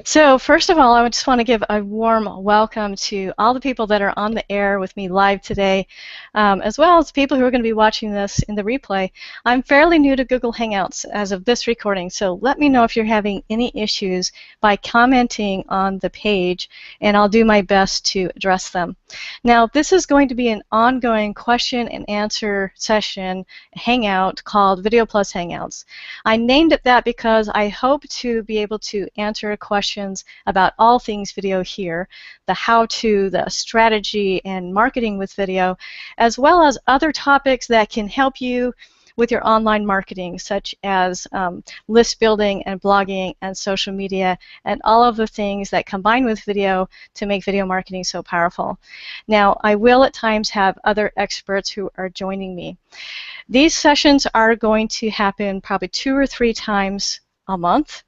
So first of all, I just want to give a warm welcome to all the people that are on the air with me live today, as well as people who are going to be watching this in the replay. I'm fairly new to Google Hangouts as of this recording, so let me know if you're having any issues by commenting on the page, and I'll do my best to address them. Now, this is going to be an ongoing question and answer session hangout called Video Plus Hangouts. I named it that because I hope to be able to answer questions about all things video here, the how-to, the strategy, and marketing with video, as well as other topics that can help you with your online marketing, such as list building and blogging and social media and all of the things that combine with video to make video marketing so powerful. Now, I will at times have other experts who are joining me. These sessions are going to happen probably 2 or 3 times a month.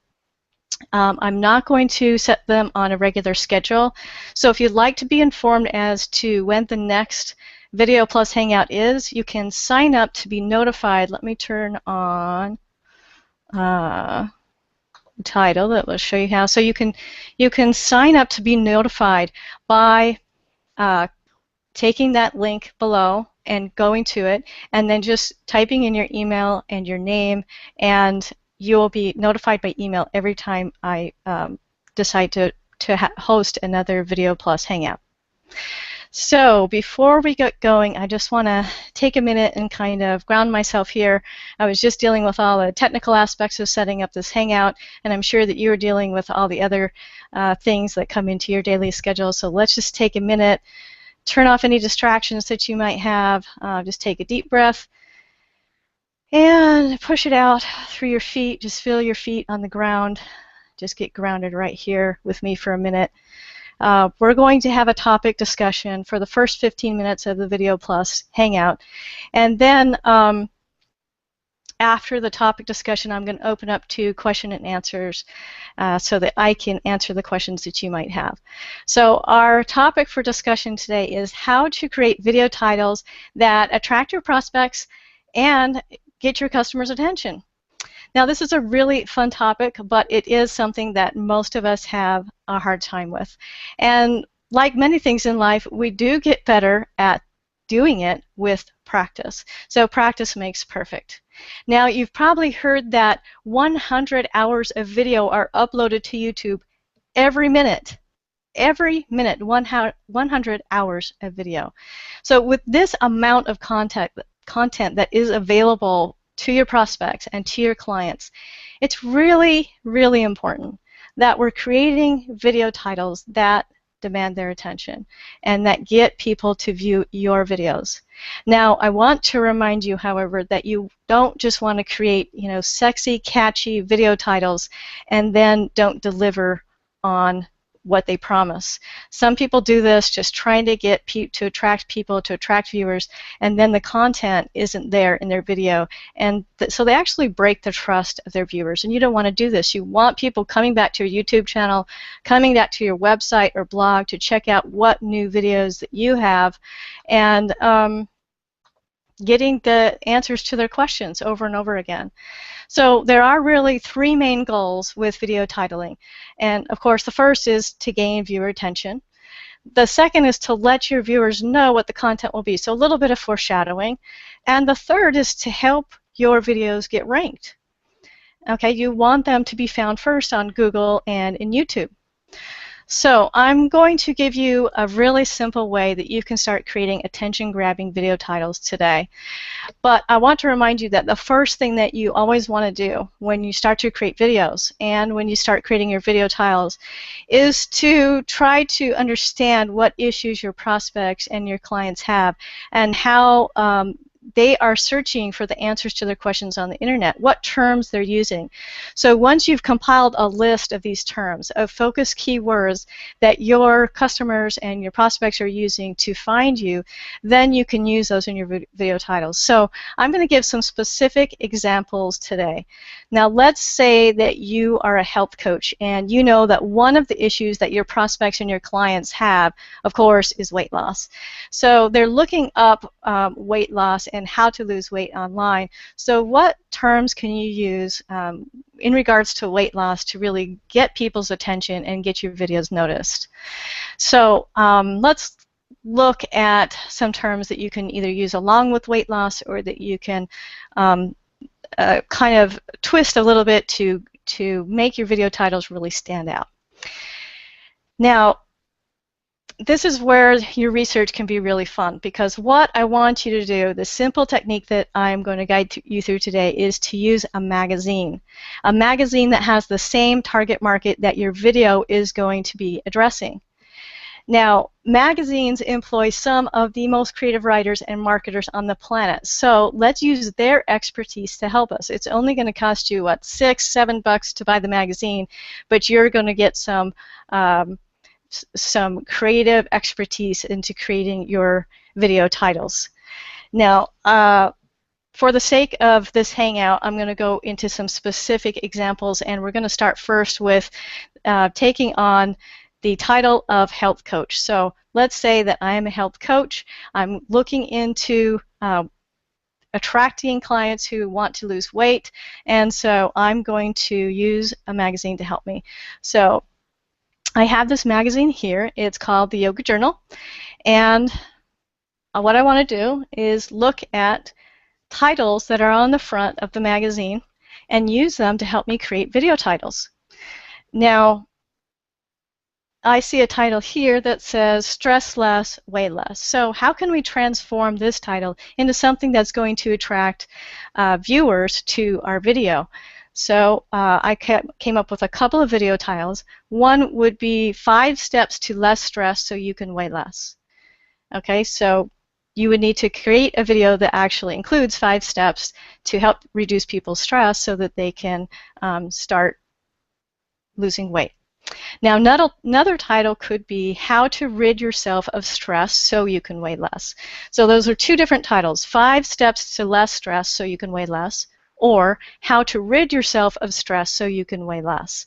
I'm not going to set them on a regular schedule, so if you'd like to be informed as to when the next Video Plus Hangout is, you can sign up to be notified. Let me turn on the title that will show you how. So you can sign up to be notified by taking that link below and going to it, and then just typing in your email and your name, and you'll be notified by email every time I decide to host another Video Plus Hangout. So before we get going, I just want to take a minute and kind of ground myself here. I was just dealing with all the technical aspects of setting up this Hangout, and I'm sure that you're dealing with all the other things that come into your daily schedule. So let's just take a minute, turn off any distractions that you might have, just take a deep breath, and push it out through your feet. Just feel your feet on the ground. Just get grounded right here with me for a minute. We're going to have a topic discussion for the first 15 minutes of the Video Plus Hangout. And then after the topic discussion, I'm going to open up to question and answers so that I can answer the questions that you might have. So our topic for discussion today is how to create video titles that attract your prospects and get your customers' attention. Now, this is a really fun topic, but it is something that most of us have a hard time with. And like many things in life, we do get better at doing it with practice. So practice makes perfect. Now, you've probably heard that 100 hours of video are uploaded to YouTube every minute. Every minute, 100 hours of video. So with this amount of content that is available to your prospects and to your clients, it's really, really important that we're creating video titles that demand their attention and that get people to view your videos. Now, I want to remind you, however, that you don't just want to create, sexy, catchy video titles and then don't deliver on what they promise. Some people do this just trying to get to attract people, to attract viewers, and then the content isn't there in their video, and so they actually break the trust of their viewers, and you don't want to do this. You want people coming back to your YouTube channel, coming back to your website or blog to check out what new videos that you have, and getting the answers to their questions over and over again. So there are really 3 main goals with video titling. And of course, the first is to gain viewer attention. The second is to let your viewers know what the content will be, so a little bit of foreshadowing. And the third is to help your videos get ranked. Okay, you want them to be found first on Google and in YouTube. So I'm going to give you a really simple way that you can start creating attention-grabbing video titles today. But I want to remind you that the first thing that you always want to do when you start to create videos and when you start creating your video titles is to try to understand what issues your prospects and your clients have and how they are searching for the answers to their questions on the internet, what terms they're using. So once you've compiled a list of these terms, of focus keywords that your customers and your prospects are using to find you, then you can use those in your video titles. So I'm going to give some specific examples today. Now let's say that you are a health coach and you know that one of the issues that your prospects and your clients have, of course, is weight loss. So they're looking up weight loss and how to lose weight online. So what terms can you use in regards to weight loss to really get people's attention and get your videos noticed? So let's look at some terms that you can either use along with weight loss or that you can kind of twist a little bit to make your video titles really stand out. Now, this is where your research can be really fun, because what I want you to do, the simple technique that I'm going to guide you through today, is to use a magazine that has the same target market that your video is going to be addressing. Now, magazines employ some of the most creative writers and marketers on the planet, so let's use their expertise to help us. It's only going to cost you, what, $6-7 to buy the magazine, but you're going to get some creative expertise into creating your video titles. Now, for the sake of this hangout, I'm going to go into some specific examples, and we're going to start first with taking on the title of health coach. So let's say that I am a health coach. I'm looking into attracting clients who want to lose weight, and so I'm going to use a magazine to help me. So I have this magazine here. It's called the Yoga Journal, and what I want to do is look at titles that are on the front of the magazine and use them to help me create video titles. Now, I see a title here that says stress less, weigh less. So how can we transform this title into something that's going to attract viewers to our video? So I came up with a couple of video titles. One would be 5 steps to less stress so you can weigh less. Okay, so you would need to create a video that actually includes 5 steps to help reduce people's stress so that they can start losing weight. Now, another title could be how to rid yourself of stress so you can weigh less. So those are 2 different titles: 5 steps to less stress so you can weigh less, or how to rid yourself of stress so you can weigh less.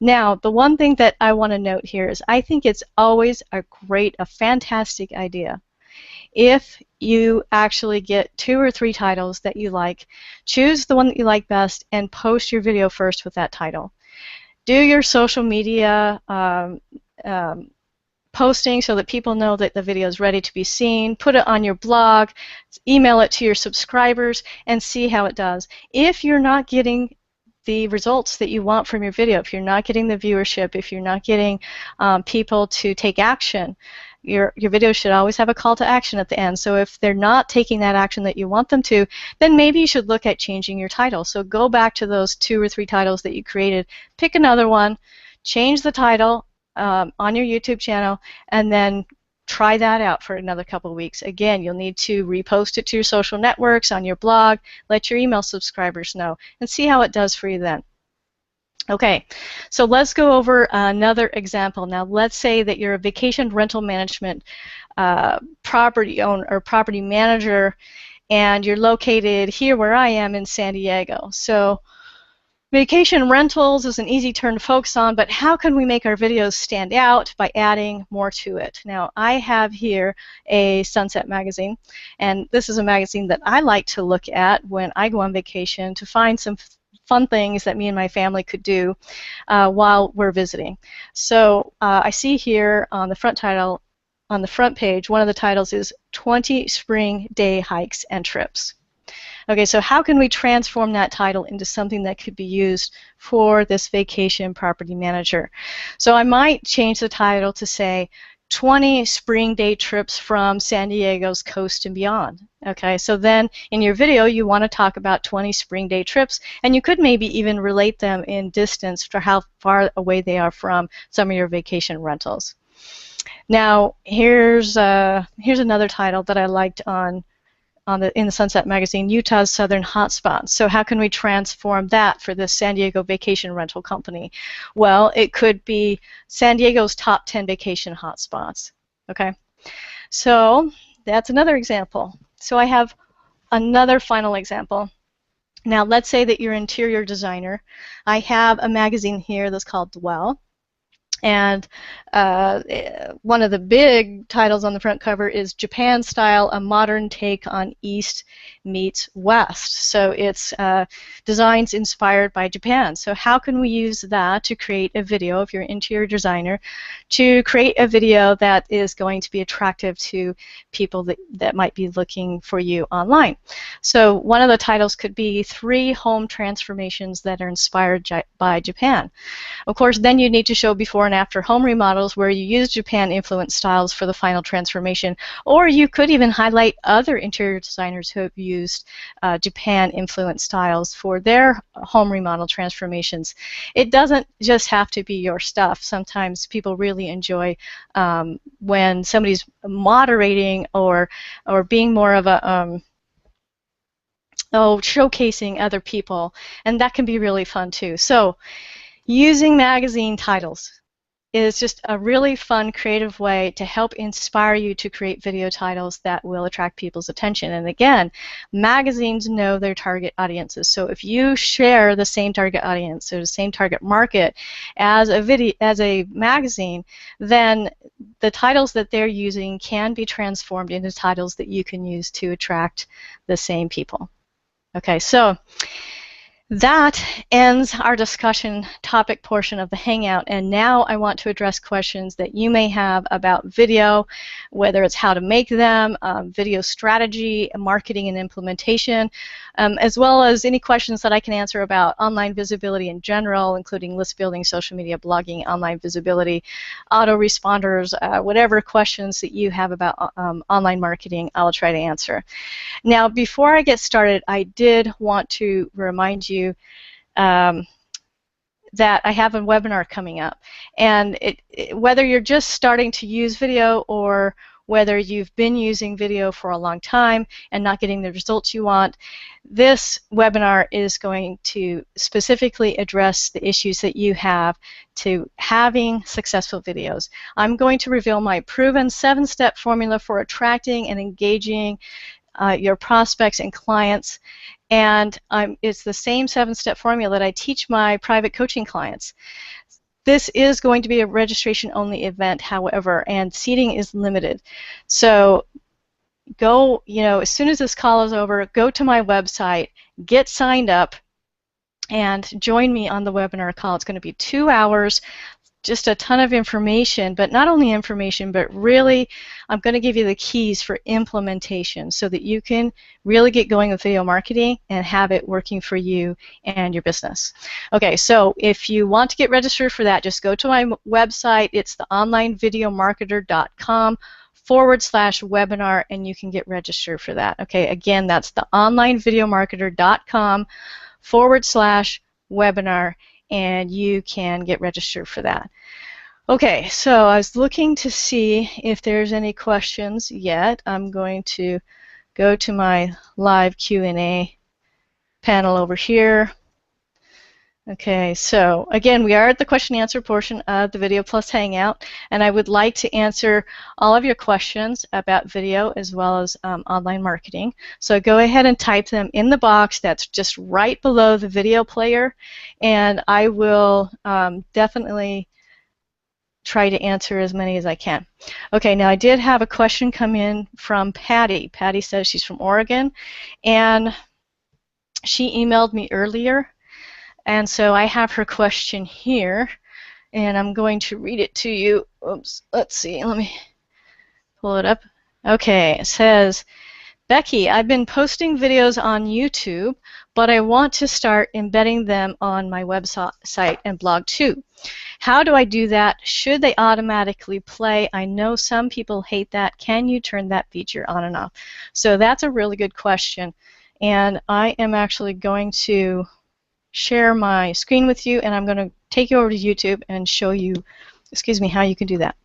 Now, the one thing that I want to note here is I think it's always a fantastic idea if you actually get 2 or 3 titles that you like, choose the one that you like best, and post your video first with that title. Do your social media posting so that people know that the video is ready to be seen. Put it on your blog, email it to your subscribers, and see how it does. If you're not getting the results that you want from your video, if you're not getting the viewership, if you're not getting people to take action, your video should always have a call to action at the end. So if they're not taking that action that you want them to, then maybe you should look at changing your title. So go back to those 2 or 3 titles that you created, pick another one, change the title on your YouTube channel, and then try that out for another couple of weeks. Again, you'll need to repost it to your social networks, on your blog, let your email subscribers know, and see how it does for you then. Okay, so let's go over another example. Now, let's say that you're a vacation rental management property owner or property manager, and you're located here where I am in San Diego. So vacation rentals is an easy term to focus on, but how can we make our videos stand out by adding more to it? Now, I have here a Sunset magazine, and this is a magazine that I like to look at when I go on vacation to find some fun things that me and my family could do while we're visiting. So I see here on the front title, on the front page, one of the titles is 20 Spring Day Hikes and Trips. Okay, so how can we transform that title into something that could be used for this vacation property manager? So I might change the title to say 20 spring day trips from San Diego's coast and beyond. Okay, so then in your video you want to talk about 20 spring day trips, and you could maybe even relate them in distance for how far away they are from some of your vacation rentals. Now here's another title that I liked in the Sunset magazine, Utah's Southern Hotspots. So how can we transform that for the San Diego vacation rental company? Well, it could be San Diego's top 10 vacation hotspots. Okay, so that's another example. So I have another final example. Now let's say that you're an interior designer. I have a magazine here that's called Dwell. And one of the big titles on the front cover is Japan Style, a modern take on East meets West. So it's designs inspired by Japan. So how can we use that to create a video, if you're an interior designer, to create a video that is going to be attractive to people that might be looking for you online? So one of the titles could be 3 home transformations that are inspired by Japan. Of course, then you need to show before and after home remodels where you use Japan-influenced styles for the final transformation, or you could even highlight other interior designers who have used Japan-influenced styles for their home remodel transformations. It doesn't just have to be your stuff. Sometimes people really enjoy when somebody's moderating or being more of a showcasing other people, and that can be really fun too. So using magazine titles is just a really fun, creative way to help inspire you to create video titles that will attract people's attention. And again, magazines know their target audiences. So if you share the same target audience or the same target market as a magazine, then the titles that they're using can be transformed into titles that you can use to attract the same people. Okay, so that ends our discussion topic portion of the Hangout, and now I want to address questions that you may have about video, whether it's how to make them, video strategy, marketing and implementation, as well as any questions that I can answer about online visibility in general, including list building, social media, blogging, online visibility, autoresponders, whatever questions that you have about online marketing, I'll try to answer. Now, before I get started, I did want to remind you that I have a webinar coming up. And whether you're just starting to use video or whether you've been using video for a long time and not getting the results you want, this webinar is going to specifically address the issues that you have to having successful videos. I'm going to reveal my proven 7-step formula for attracting and engaging your prospects and clients, and it's the same 7-step formula that I teach my private coaching clients. This is going to be a registration-only event, however, and seating is limited. So go, as soon as this call is over, go to my website, get signed up, and join me on the webinar call. It's going to be 2 hours. Just a ton of information, but not only information, but really I'm going to give you the keys for implementation so that you can really get going with video marketing and have it working for you and your business. Okay, so if you want to get registered for that, just go to my website. It's the onlinevideomarketer.com/webinar, and you can get registered for that. Okay, again, that's the onlinevideomarketer.com/webinar, and you can get registered for that. Okay, so I was looking to see if there's any questions yet. I'm going to go to my live Q&A panel over here. Okay, so again, we are at the question and answer portion of the Video Plus Hangout, and I would like to answer all of your questions about video as well as online marketing. So go ahead and type them in the box that's just right below the video player, and I will definitely try to answer as many as I can. Okay, now I did have a question come in from Patty. Patty says she's from Oregon, and she emailed me earlier. And so I have her question here, and I'm going to read it to you. Oops, let's see, let me pull it up. Okay, it says, Becky, I've been posting videos on YouTube, but I want to start embedding them on my website and blog too. How do I do that? Should they automatically play? I know some people hate that. Can you turn that feature on and off? So that's a really good question, and I am actually going to share my screen with you, and I'm going to take you over to YouTube and show you, how you can do that.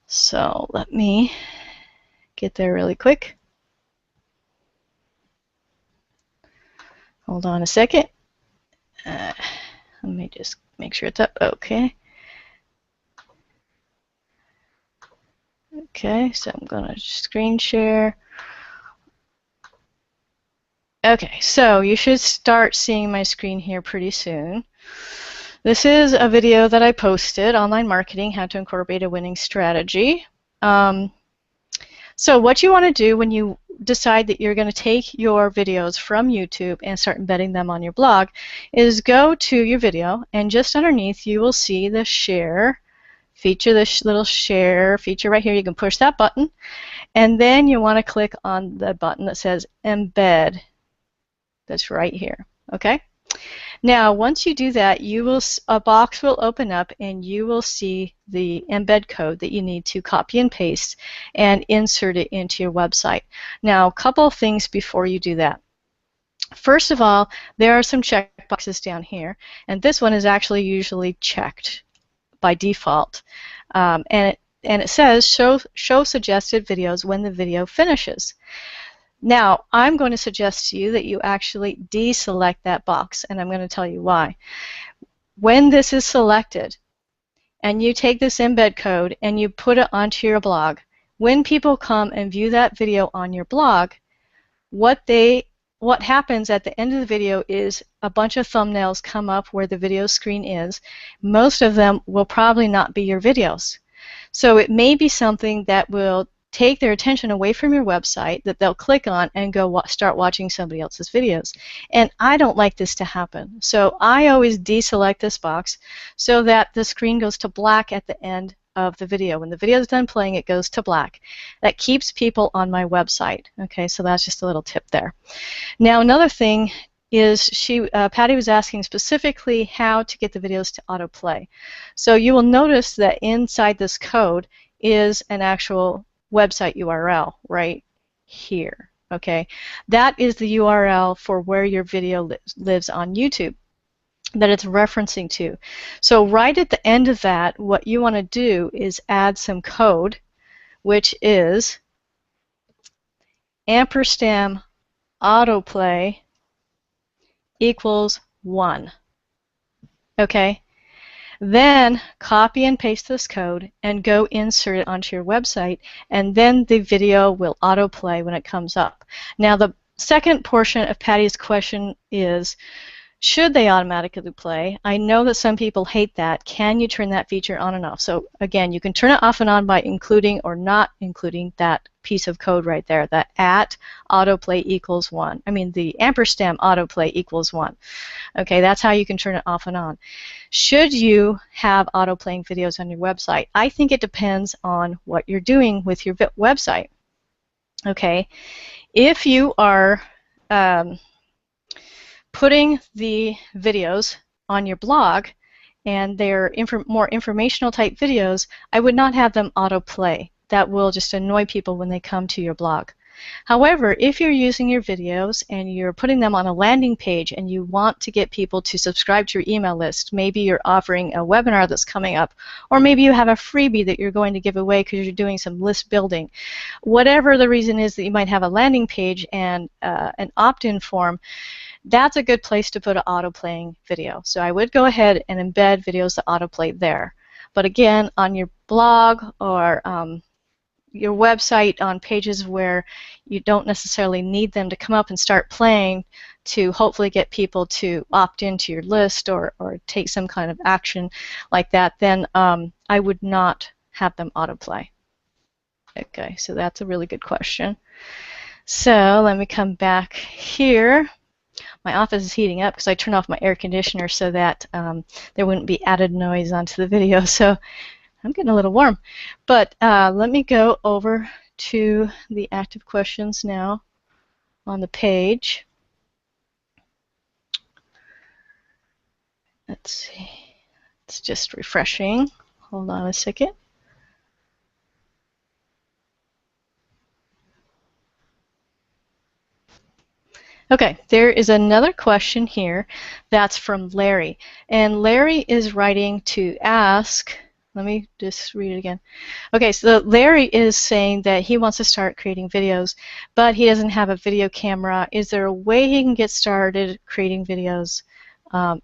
So let me get there really quick. Hold on a second. Let me just make sure it's up. Okay. Okay, so I'm going to screen share. Okay, so you should start seeing my screen here pretty soon. This is a video that I posted, Online Marketing, How to Incorporate a Winning Strategy. So what you want to do when you decide that you're going to take your videos from YouTube and start embedding them on your blog is go to your video, and just underneath you will see the share feature, this little share feature right here. You can push that button, and then you want to click on the button that says embed. That's right here. Okay? Now, once you do that, a box will open up and you will see the embed code that you need to copy and paste and insert it into your website. Now, a couple of things before you do that. First of all, there are some check boxes down here, and this one is actually usually checked by default. And it says show suggested videos when the video finishes. Now, I'm going to suggest to you that you actually deselect that box, and I'm going to tell you why. When this is selected, and you take this embed code and you put it onto your blog, when people come and view that video on your blog, what happens at the end of the video is a bunch of thumbnails come up where the video screen is. Most of them will probably not be your videos. So it may be something that will take their attention away from your website that they'll click on and go start watching somebody else's videos. And I don't like this to happen. So I always deselect this box so that the screen goes to black at the end of the video. When the video is done playing, it goes to black. That keeps people on my website. Okay, so that's just a little tip there. Now, another thing is Patty was asking specifically how to get the videos to autoplay. So you will notice that inside this code is an actual website URL right here. Okay, that is the URL for where your video lives on YouTube that it's referencing to. So right at the end of that, what you want to do is add some code, which is ampersand autoplay equals 1. Okay? Then copy and paste this code and go insert it onto your website, and then the video will autoplay when it comes up. Now, the second portion of Patty's question is, should they automatically play? I know that some people hate that. Can you turn that feature on and off? So again, you can turn it off and on by including or not including that piece of code right there, that autoplay equals 1. I mean, the ampersand autoplay equals 1. Okay, that's how you can turn it off and on. Should you have autoplaying videos on your website? I think it depends on what you're doing with your website. Okay, if you are putting the videos on your blog and they're more informational type videos, I would not have them autoplay. That will just annoy people when they come to your blog. However, if you're using your videos and you're putting them on a landing page and you want to get people to subscribe to your email list, maybe you're offering a webinar that's coming up, or maybe you have a freebie that you're going to give away because you're doing some list building. Whatever the reason is that you might have a landing page and an opt-in form, that's a good place to put an auto-playing video. So I would go ahead and embed videos that autoplay there. But again, on your blog or your website, on pages where you don't necessarily need them to come up and start playing to hopefully get people to opt into your list or take some kind of action like that, then I would not have them autoplay. Okay, so that's a really good question. So let me come back here. My office is heating up because I turned off my air conditioner so that there wouldn't be added noise onto the video. So I'm getting a little warm. But let me go over to the active questions now on the page. Let's see. It's just refreshing. Hold on a second. Okay, there is another question here that's from Larry. And Larry is writing to ask, let me just read it again. Okay, so Larry is saying that he wants to start creating videos, but he doesn't have a video camera. Is there a way he can get started creating videos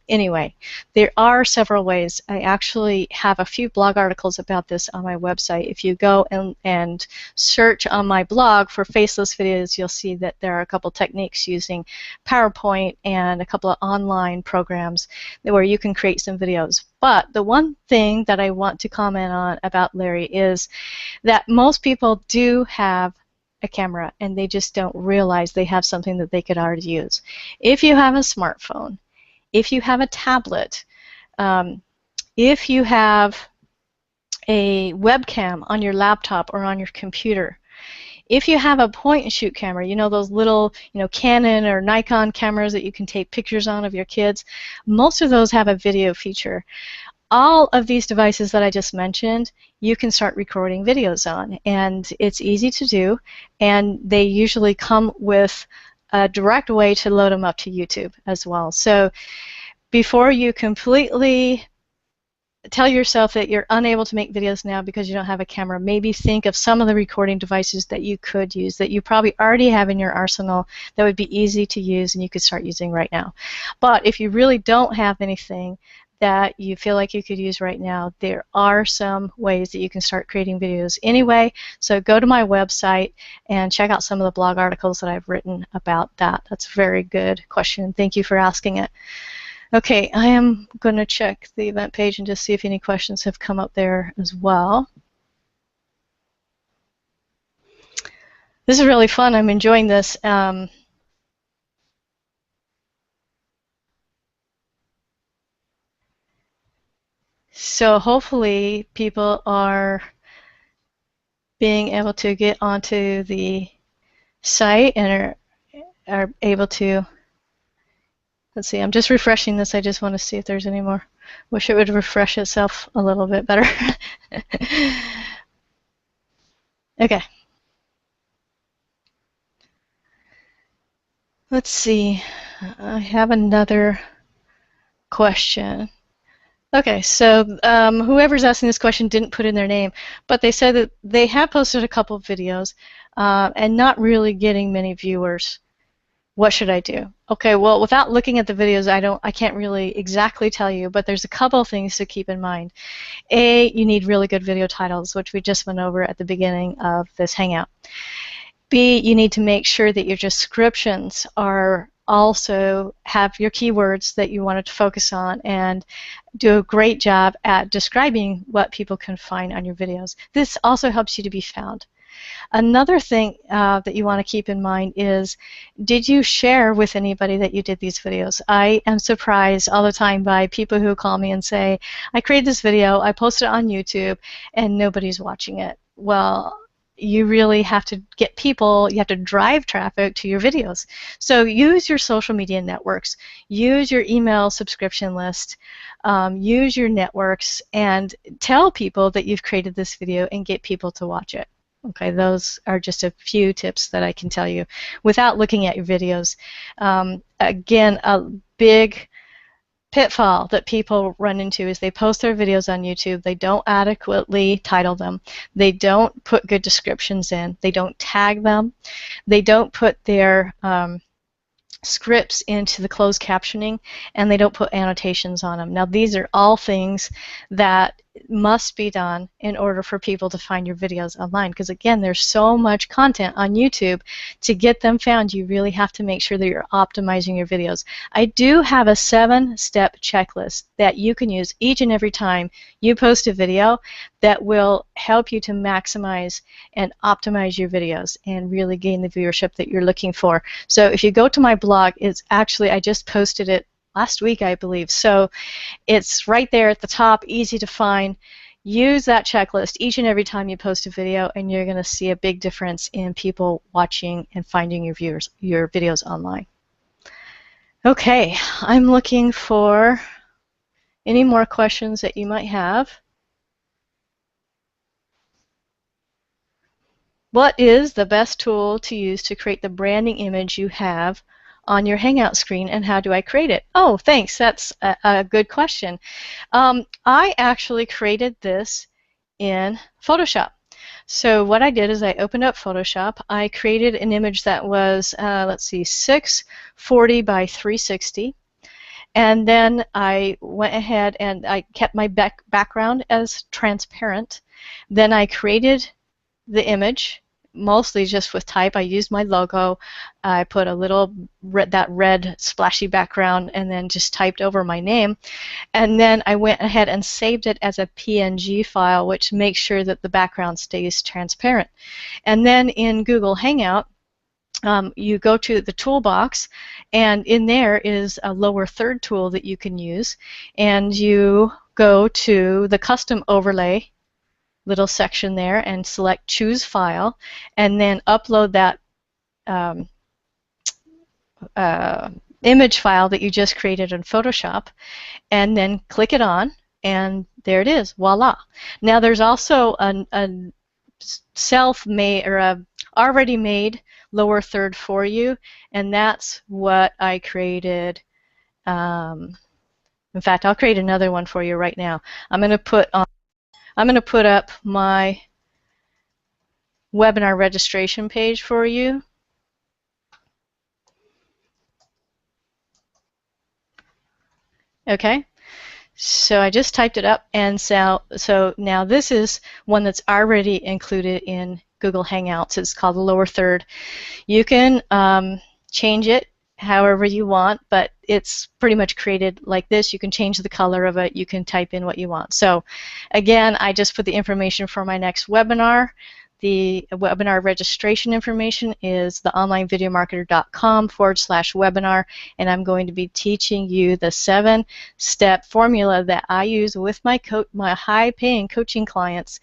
Anyway, there are several ways. I actually have a few blog articles about this on my website. If you go and search on my blog for faceless videos, you'll see that there are a couple techniques using PowerPoint and a couple of online programs where you can create some videos. But the one thing that I want to comment on about Larry is that most people do have a camera and they just don't realize they have something that they could already use. If you have a smartphone, if you have a tablet, if you have a webcam on your laptop or on your computer, if you have a point-and-shoot camera, you know, those little, Canon or Nikon cameras that you can take pictures on of your kids, most of those have a video feature. All of these devices that I just mentioned, you can start recording videos on, and it's easy to do, and they usually come with a direct way to load them up to YouTube as well. So before you completely tell yourself that you're unable to make videos now because you don't have a camera, maybe think of some of the recording devices that you could use, that you probably already have in your arsenal, that would be easy to use and you could start using right now. But if you really don't have anything that you feel like you could use right now, there are some ways that you can start creating videos anyway. So go to my website and check out some of the blog articles that I've written about that. That's a very good question. Thank you for asking it. Okay, I am going to check the event page and just see if any questions have come up there as well. This is really fun. I'm enjoying this. So hopefully people are being able to get onto the site and are able to, let's see, I'm just refreshing this. I just want to see if there's any more. Wish it would refresh itself a little bit better. Okay. Let's see. I have another question. Okay, so whoever's asking this question didn't put in their name, but they said that they have posted a couple of videos and not really getting many viewers. What should I do? Okay, well, without looking at the videos, I can't really exactly tell you, but there's a couple of things to keep in mind. A, you need really good video titles, which we just went over at the beginning of this Hangout. B, you need to make sure that your descriptions are also have your keywords that you wanted to focus on and do a great job at describing what people can find on your videos. This also helps you to be found. Another thing that you want to keep in mind is, did you share with anybody that you did these videos? I am surprised all the time by people who call me and say, I created this video, I posted it on YouTube, and nobody's watching it. Well, you really have to get people, you have to drive traffic to your videos. So use your social media networks, use your email subscription list, use your networks, and tell people that you've created this video and get people to watch it. Okay, those are just a few tips that I can tell you without looking at your videos. Again, a big pitfall that people run into is they post their videos on YouTube, they don't adequately title them, they don't put good descriptions in, they don't tag them, they don't put their scripts into the closed captioning, and they don't put annotations on them. Now, these are all things that must be done in order for people to find your videos online, because again, there's so much content on YouTube. To get them found, you really have to make sure that you're optimizing your videos. I do have a 7-step checklist that you can use each and every time you post a video that will help you to maximize and optimize your videos and really gain the viewership that you're looking for. So if you go to my blog, it's actually, I just posted it last week, I believe. So it's right there at the top, easy to find. Use that checklist each and every time you post a video, and you're going to see a big difference in people watching and finding your videos online. Okay, I'm looking for any more questions that you might have. What is the best tool to use to create the branding image you have on your Hangout screen, and how do I create it? Oh, thanks. That's a good question. I actually created this in Photoshop. So what I did is I opened up Photoshop. I created an image that was, let's see, 640 by 360. And then I went ahead and I kept my background as transparent. Then I created the image, mostly just with type. I used my logo. I put a little that red splashy background and then just typed over my name. And then I went ahead and saved it as a PNG file, which makes sure that the background stays transparent. And then in Google Hangout, you go to the toolbox, and in there is a lower third tool that you can use, and you go to the custom overlay little section there and select choose file, and then upload that image file that you just created in Photoshop, and then click it on, and there it is, voila. Now there's also a self-made or a already made lower third for you, and that's what I created. In fact, I'll create another one for you right now. I'm going to put up my webinar registration page for you. Okay, so I just typed it up, and so now this is one that's already included in Google Hangouts. It's called the lower third. You can change it however you want, but it's pretty much created like this. You can change the color of it. You can type in what you want. So again, I just put the information for my next webinar. The webinar registration information is theonlinevideomarketer.com/webinar, and I'm going to be teaching you the 7-step formula that I use with my high-paying coaching clients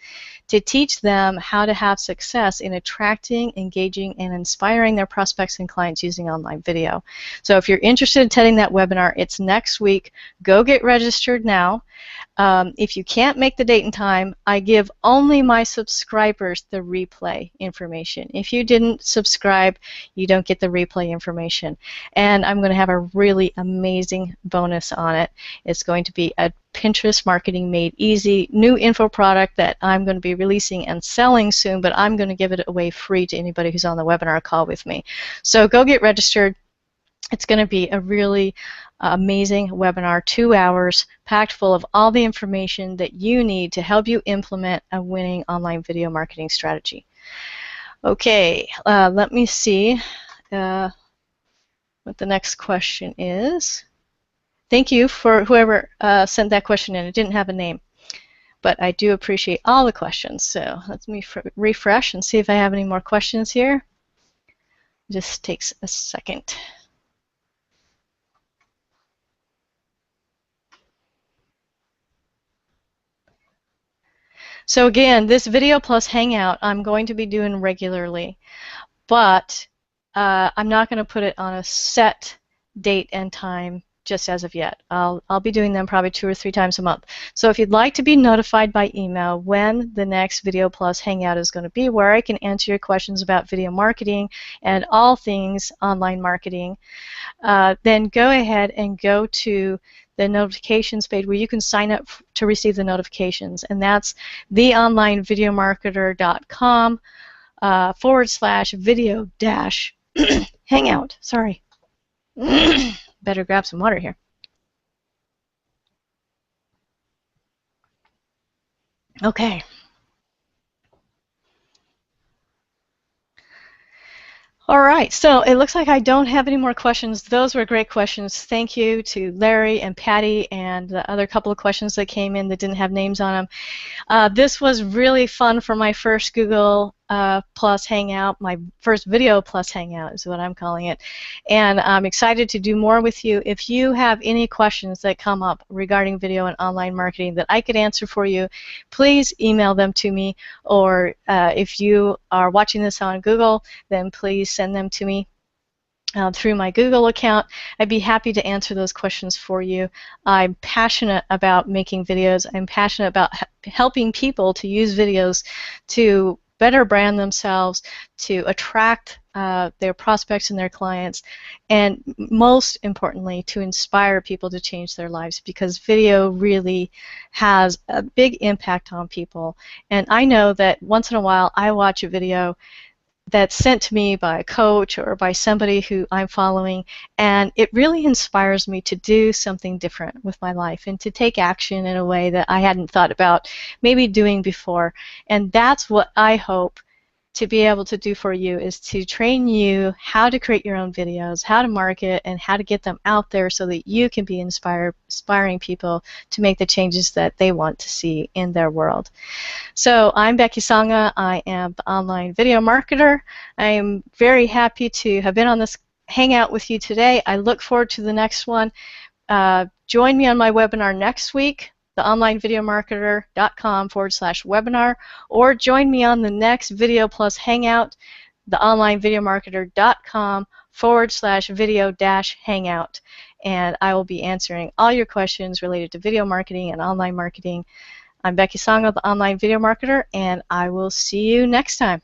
to teach them how to have success in attracting, engaging, and inspiring their prospects and clients using online video. So if you're interested in attending that webinar, it's next week. Go get registered now. If you can't make the date and time, I give only my subscribers the replay information. If you didn't subscribe, you don't get the replay information. And I'm going to have a really amazing bonus on it. It's going to be a Pinterest Marketing Made Easy new info product that I'm going to be releasing and selling soon, but I'm going to give it away free to anybody who's on the webinar call with me. So go get registered. It's going to be a really amazing webinar, 2 hours, packed full of all the information that you need to help you implement a winning online video marketing strategy. Okay, let me see what the next question is. Thank you for whoever sent that question in. It didn't have a name, but I do appreciate all the questions. So let me refresh and see if I have any more questions here. It just takes a second. So again, this video plus Hangout I'm going to be doing regularly, but I'm not going to put it on a set date and time just as of yet. I'll be doing them probably 2 or 3 times a month. So if you'd like to be notified by email when the next Video Plus Hangout is going to be, where I can answer your questions about video marketing and all things online marketing, then go ahead and go to the notifications page where you can sign up to receive the notifications, and that's theonlinevideomarketer.com /video-hangout. Sorry. Better grab some water here. Okay. All right, so it looks like I don't have any more questions. Those were great questions. Thank you to Larry and Patty and the other couple of questions that came in that didn't have names on them. This was really fun for my first Google Plus Hangout, my first Video Plus Hangout is what I'm calling it. And I'm excited to do more with you. If you have any questions that come up regarding video and online marketing that I could answer for you, please email them to me, or if you are watching this on Google, then please send them to me through my Google account. I'd be happy to answer those questions for you. I'm passionate about making videos. I'm passionate about helping people to use videos to better brand themselves, to attract their prospects and their clients, and most importantly, to inspire people to change their lives, because video really has a big impact on people. And I know that once in a while I watch a video that's sent to me by a coach or by somebody who I'm following, and it really inspires me to do something different with my life and to take action in a way that I hadn't thought about maybe doing before. And that's what I hope to be able to do for you, is to train you how to create your own videos, how to market, and how to get them out there so that you can be inspiring people to make the changes that they want to see in their world. So I'm Becky Sangha. I am the online video marketer. I am very happy to have been on this hangout with you today. I look forward to the next one. Join me on my webinar next week, theonlinevideomarketer.com/webinar, or join me on the next Video Plus Hangout, theonlinevideomarketer.com/video-hangout. And I will be answering all your questions related to video marketing and online marketing. I'm Becky Sangha, the online video marketer, and I will see you next time.